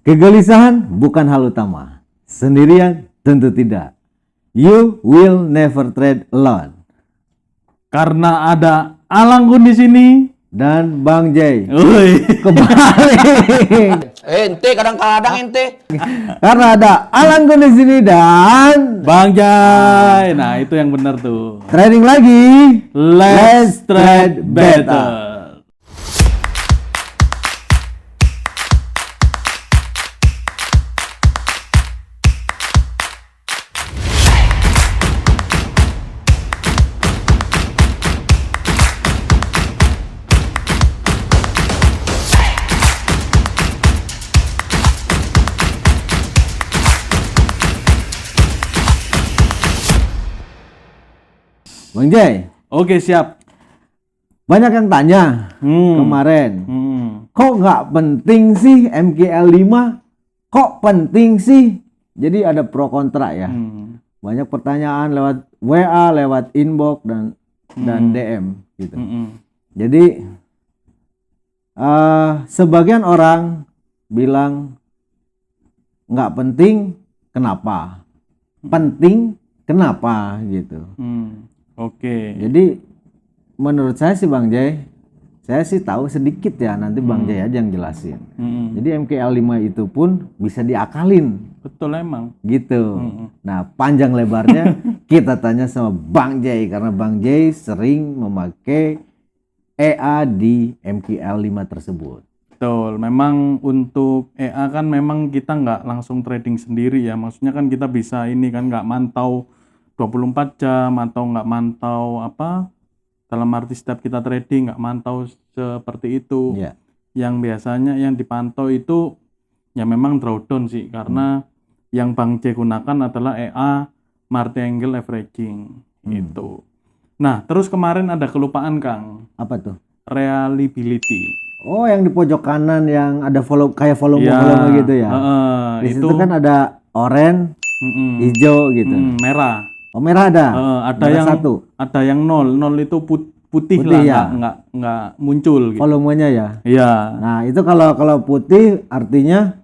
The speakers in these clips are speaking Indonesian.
Kegelisahan bukan hal utama. Sendirian tentu tidak. You will never trade alone. Karena ada Alanggun di sini. Dan Bang Jay Woi. kembali. Ente kadang-kadang ente. Karena ada Alanggun di sini dan Bang Jai. Nah, itu yang benar tuh. trading lagi. Let's trade better. Bang Jay, Oke, siap. banyak yang tanya kemarin, kok nggak penting sih MKL 5? Kok penting sih? Jadi ada pro kontra ya. Banyak pertanyaan lewat WA, lewat inbox dan DM gitu. Jadi sebagian orang bilang nggak penting, kenapa? Penting, kenapa gitu. Oke. Jadi menurut saya sih Bang Jay, saya sih tahu sedikit ya, nanti Bang Jay aja yang jelasin. Jadi MKL 5 itu pun bisa diakalin Betul emang. gitu. Nah, panjang lebarnya kita tanya sama Bang Jay karena Bang Jay sering memakai EA di MKL 5 tersebut. Betul. Memang untuk EA kan memang kita nggak langsung trading sendiri ya. Maksudnya kan kita bisa ini kan nggak mantau 24 jam atau nggak mantau apa dalam arti setiap kita trading nggak mantau seperti itu. Ya. Yang biasanya yang dipantau itu ya memang drawdown sih karena yang Bang C gunakan adalah EA Marti Angle Averaging itu. Nah, terus kemarin ada kelupaan Kang, Apa tuh? reliability. Oh, yang di pojok kanan yang ada kayak volume gitu ya. Di situ Itu kan ada oranye, hijau gitu. merah. Oh, merah ada. Ada Merah yang satu. ada yang nol itu putih Putih lah, ya. nggak muncul gitu. Volumenya ya. Iya, Nah, itu kalau putih artinya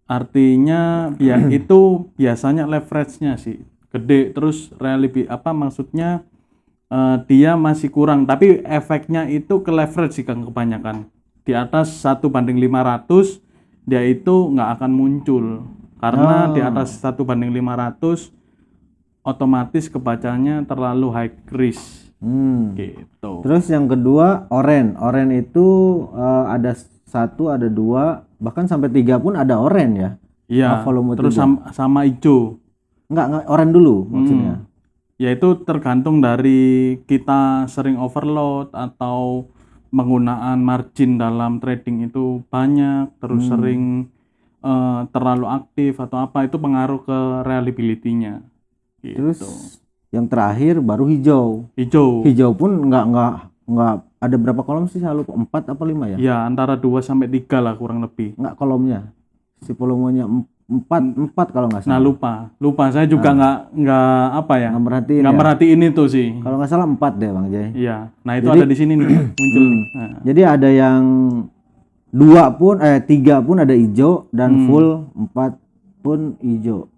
artinya ya itu biasanya leverage-nya sih gede, terus maksudnya dia masih kurang, tapi efeknya itu ke leverage sih Kang kebanyakan. Di atas 1/500 dia itu nggak akan muncul karena di atas 1/500 otomatis kebacanya terlalu high risk gitu. Terus yang kedua oranye. Oranye itu ada 1, ada 2, bahkan sampai 3 pun ada oranye ya. Iya. Volume Terus 3. sama hijau. Enggak oranye dulu maksudnya. Ya itu tergantung dari kita sering overload atau penggunaan margin dalam trading itu banyak, terus sering terlalu aktif atau apa, itu pengaruh ke reliability-nya. Gitu. Terus yang terakhir baru hijau. Hijau. Hijau pun enggak ada berapa kolom sih, saya lupa, 4 apa 5 ya? Ya antara 2 sampai 3 lah kurang lebih. Enggak kolomnya. Si volumenya 4 kalau nggak Nah salah. lupa saya juga nggak apa ya, Nggak merhatiin nggak ya? merhatiin itu sih. Kalau nggak salah 4 deh Bang Jay. Iya, nah itu Jadi- ada di sini nih muncul nih. Nah, Jadi ada yang 3 pun ada hijau dan full 4 pun hijau.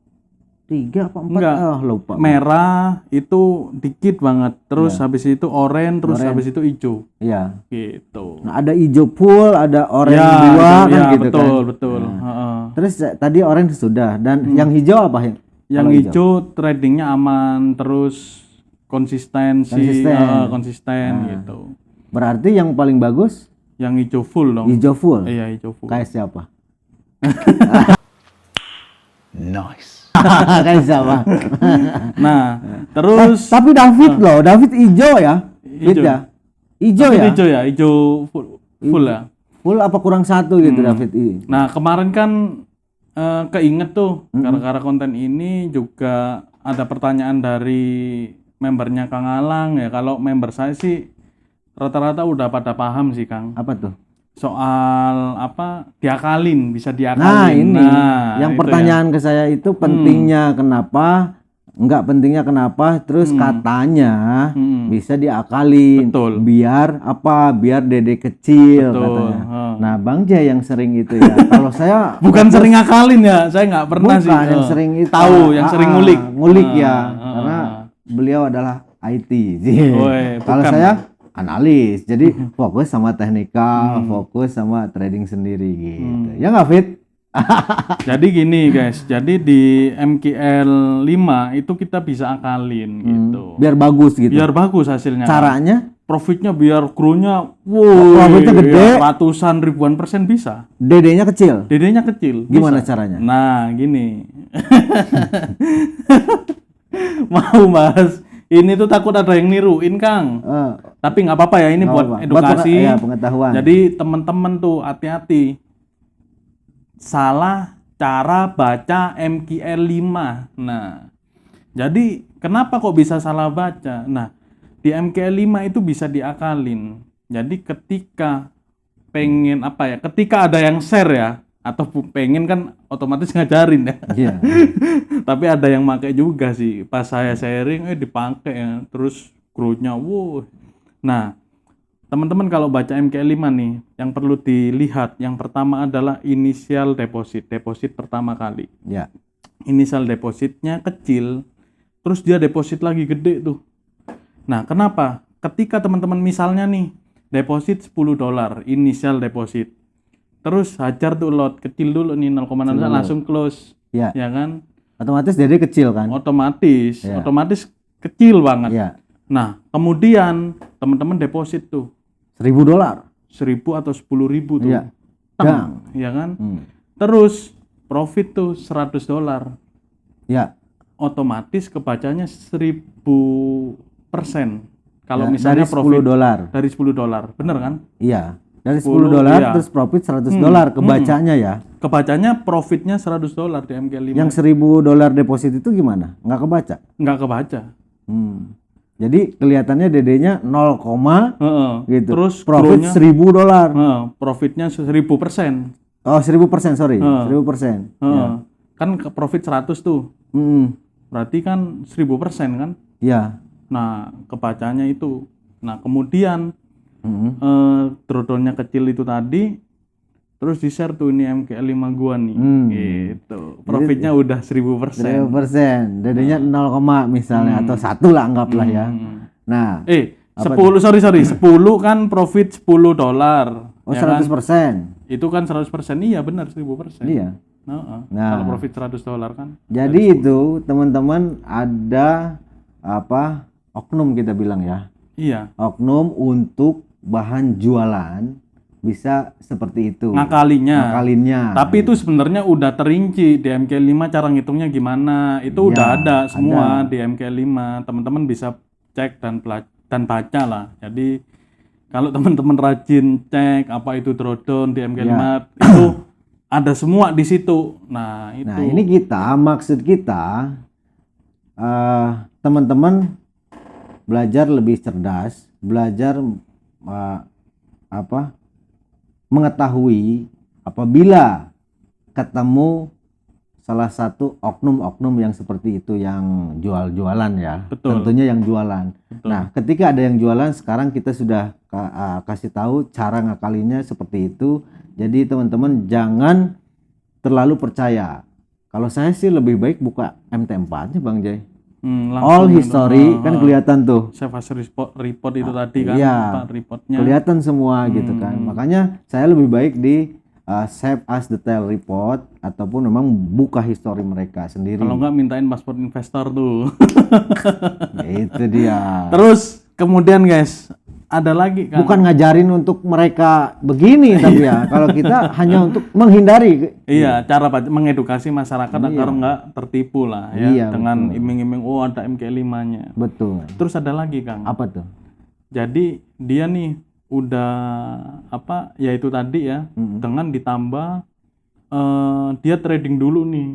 3 apa 4? Enggak. Lupa. merah itu dikit banget, terus habis itu oranye, terus Oranye. habis itu hijau Iya. gitu. Nah, ada hijau full, ada oranye Ya, 2 itu- kan ya, gitu betul, kan. betul. Heeh. Terus tadi oranye sudah dan yang hijau apa ya? Yang Kalau hijau tradingnya aman, terus konsisten gitu. Berarti yang paling bagus Yang hijau full dong. hijau full. Iya, hijau full. Kayak siapa? Nice. Kayak siapa? Nah, terus Tapi David loh, David hijau ya? Fit Hijau. ya? Hijau tapi ya? hijau ya, hijau full ya. Full apa kurang 1 gitu David I? Nah, kemarin kan keinget tuh gara-gara konten ini juga ada pertanyaan dari membernya Kang Alang ya. Kalau member saya sih rata-rata udah pada paham sih Kang. Apa tuh? Soal apa diakalin, bisa Nah diakalin. ini Nah, yang itu pertanyaan ke saya itu pentingnya kenapa, enggak pentingnya kenapa, terus katanya bisa diakalin Betul. biar apa, biar dede kecil Betul. katanya. Nah, Bang Jay yang sering itu ya. Kalau saya Bukan sering ngakalin ya, saya nggak pernah bukan sih. yang sering itu. Tahu, yang sering ngulik. Ngulik ya. Karena beliau adalah IT. Woi, Kalau bukan. saya analis. Jadi fokus sama teknikal, fokus sama trading sendiri gitu. Ya nggak Fit? Jadi gini guys, jadi di MKL 5 itu kita bisa akalin gitu. Biar bagus gitu. Biar bagus hasilnya. Caranya Profitnya biar grow-nya profitnya gede. Ratusan ribuan persen bisa. DD-nya kecil. DD-nya kecil. Gimana bisa. caranya? Nah, gini. Mau Mas, ini tuh takut ada yang niruin Kang. Tapi nggak apa-apa ya, ini Nggak buat apa-apa. edukasi. Ya, pengetahuan. Jadi teman-teman tuh hati-hati. Salah cara baca MKL 5. Nah, jadi kenapa kok bisa salah baca? Nah, di MKL 5 itu bisa diakalin. Jadi ketika pengen apa ya? Ketika ada yang share ya, atau pengen kan otomatis ngajarin ya. Iya. Tapi ada yang pakai juga sih. Pas saya sharing dipakai ya. Terus growth-nya wow. Nah, teman-teman kalau baca MKL 5 nih, yang perlu dilihat yang pertama adalah initial deposit. Deposit pertama kali. Ya. Initial depositnya kecil, terus dia deposit lagi gede tuh. Nah, kenapa? Ketika teman-teman misalnya nih deposit $10 initial deposit, terus hajar tuh lot kecil dulu nih 0,0 langsung close, Ya. ya kan? Otomatis DD kecil kan? Otomatis, Ya. otomatis kecil banget. Ya. Nah, kemudian teman-teman deposit tuh $1.000. 1.000 atau 10.000 tuh, Iya. Teng, ya kan? Terus profit tuh $100, Ya. otomatis kebacanya 1000%. Kalau Ya, misalnya dari profit $10. dari $10, bener kan? Iya. Dari 10, $10 iya. terus profit $100 kebacanya ya. Kebacanya profitnya $100 di MKL 5. Yang $1.000 deposit itu gimana? Nggak kebaca? Nggak kebaca. Jadi kelihatannya DD-nya 0, Heeh. gitu. Terus profit grow-nya, $1.000. profitnya 1000%. Oh, 1000%, sorry. 1000%. Heeh. Kan ke profit 100 tuh. Berarti kan 1000% kan? Ya. Nah, kebacanya itu. Nah, kemudian drawdown-nya kecil itu tadi, terus di-share tuh ini MKL 5 gua nih. Gitu. Profitnya udah 1000%. 1000%. DD-nya 0, misalnya atau 1 lah anggaplah ya. Nah, 10 kan profit $10. oh ya kan? 100%. Itu kan 100%. Iya benar 1000%. Iya. Heeh. Nah. Kalau profit $100 kan. Jadi itu teman-teman ada apa? Oknum kita bilang ya. Iya. Oknum untuk bahan jualan bisa seperti itu. Ngakalinnya. Ngakalinnya. Tapi itu sebenarnya udah terinci di MKL 5 cara ngitungnya gimana. Itu udah ada semua di MKL 5. Teman-teman bisa cek dan baca lah. Jadi kalau teman-teman rajin cek apa itu drawdown di MKL 5 itu ada semua di situ. Nah, itu. Nah, ini maksud kita teman-teman belajar lebih cerdas, belajar mengetahui apabila ketemu salah satu oknum-oknum yang seperti itu yang jualan ya. Betul. Tentunya yang jualan. Betul. Nah, ketika ada yang jualan, sekarang kita sudah kasih tahu cara ngakalinya seperti itu. Jadi teman-teman jangan terlalu percaya. Kalau saya sih lebih baik buka MT4-nya Bang Jay. All history kan kelihatan tuh. Save as report itu tadi kan, Iya, reportnya. kelihatan semua gitu kan. Makanya saya lebih baik di save as detail report ataupun memang buka history mereka sendiri. Kalau nggak mintain paspor investor tuh. Itu dia. Terus kemudian guys, ada lagi kan. Bukan ngajarin untuk mereka begini tapi ya. Kalau kita hanya untuk menghindari. Iya, cara mengedukasi masyarakat agar nggak tertipu lah ya Iya, dengan iming-iming ada MKL 5-nya. Betul. Terus ada lagi Kang. Apa tuh? Jadi dia nih udah ya itu tadi ya, dengan ditambah dia trading dulu nih.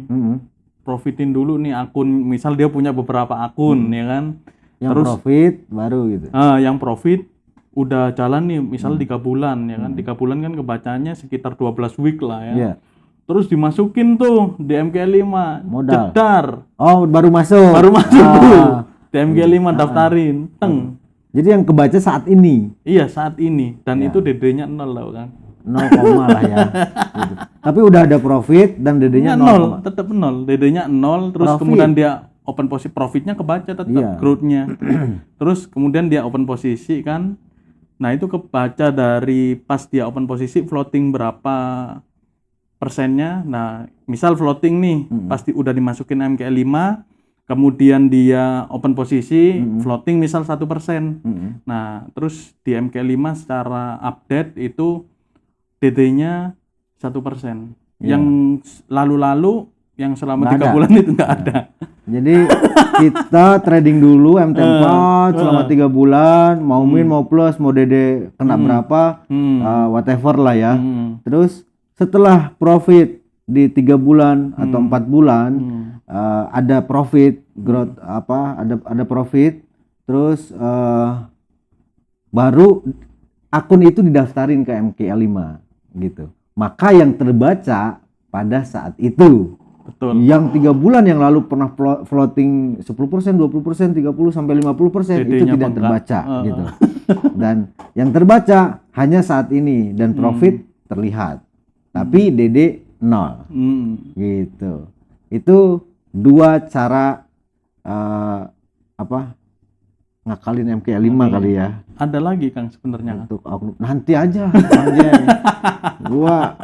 Profitin dulu nih akun, misal dia punya beberapa akun ya kan. Yang Terus profit baru gitu. yang profit udah jalan nih misal 3 bulan ya kan. 3 bulan kan kebacanya sekitar 12 week lah ya. Iya. Terus dimasukin tuh di MKL 5 Modal. jedar. Oh, baru masuk. Tuh di MKL 5 daftarin teng. Jadi yang kebaca saat ini. Iya saat ini dan itu DD-nya 0 loh kan. lah ya. Gitu. Tapi udah ada profit dan DD-nya nol, tetap nol. DD-nya nol, terus Profit. kemudian dia open posisi, profitnya kebaca tetap Iya. growth-nya. Terus kemudian dia open posisi kan. Nah, itu kebaca dari pas dia open posisi floating berapa persennya. Nah, misal floating nih, pasti udah dimasukin MKL 5, kemudian dia open posisi, floating misal 1%. Nah, terus di MKL 5 secara update itu DD-nya 1%. Yang lalu-lalu, yang selama Nggak 3 ada. bulan itu nggak ada. Jadi kita trading dulu MT4 selama 3 bulan, mau min mau plus mau DD kena berapa, whatever lah ya. Terus setelah profit di 3 bulan atau 4 bulan, ada profit growth ada profit, terus baru akun itu didaftarin ke MKL 5 gitu. Maka yang terbaca pada saat itu. Betul. Yang 3 bulan yang lalu pernah floating 10%, 20%, 30 sampai 50% itu DD-nya tidak bengkak. terbaca gitu. Dan yang terbaca hanya saat ini dan profit terlihat. Tapi DD 0 gitu. Itu 2 cara ngakalin MKL 5 kali ya. Ada lagi Kang sebenarnya. Untuk oknum. Nanti aja Bang Jay. Gua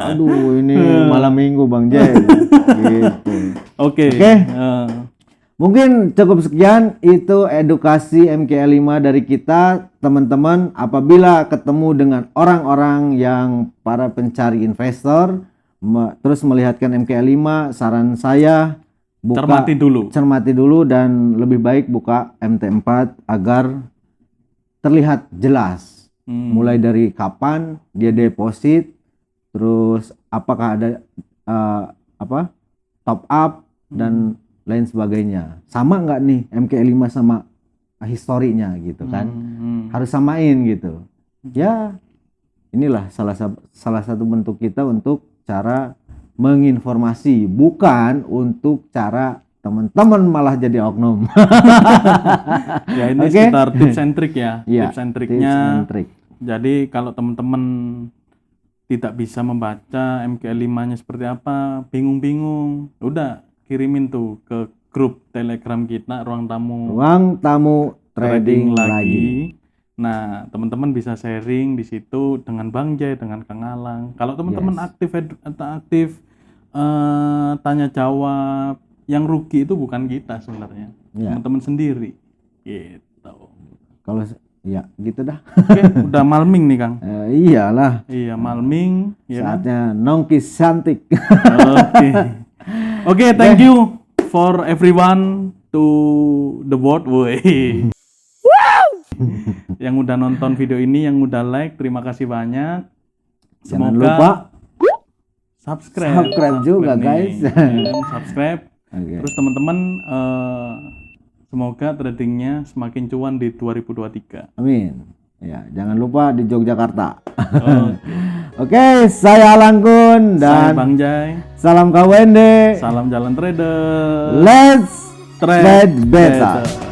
ini malam minggu Bang Jay. Gitu. Oke. Mungkin cukup sekian itu edukasi MKL 5 dari kita, teman-teman. Apabila ketemu dengan orang-orang yang para pencari investor terus melihatkan MKL 5, saran saya cermati dulu dan lebih baik buka MT4 agar terlihat jelas. Mulai dari kapan dia deposit, terus apakah ada top up dan lain sebagainya. Sama nggak nih MKL 5 sama historinya gitu kan? Harus samain gitu. Ya, inilah salah satu bentuk kita untuk cara menginformasi, bukan untuk cara teman-teman malah jadi oknum. Ya ini sekitar tips and trick ya. Ya, tips and triknya. trik. Jadi kalau teman-teman tidak bisa membaca MKL 5-nya seperti apa, bingung-bingung, udah kirimin tuh ke grup Telegram kita Ruang Tamu Trading lagi. Nah, teman-teman bisa sharing di situ dengan Bang Jay, dengan Kang Alang. Kalau teman-teman aktif tanya jawab, yang rugi itu bukan kita sebenarnya, teman-teman sendiri. Gitu. Kalau ya gitu dah. Oke, udah malming nih Kang. Iyalah. Iya, malming. Ya Saatnya nongki cantik. Oke, thank you for everyone to the world. Yang udah nonton video ini, yang udah like, terima kasih banyak. Jangan Semoga lupa subscribe juga nih. guys. Subscribe. Terus teman-teman semoga tradingnya semakin cuan di 2023. Amin. Ya, jangan lupa di Yogyakarta. Oke, saya Alangkun Saya dan Bang Jay. salam KWND. Salam jalan trader. Let's Trade trade better. better.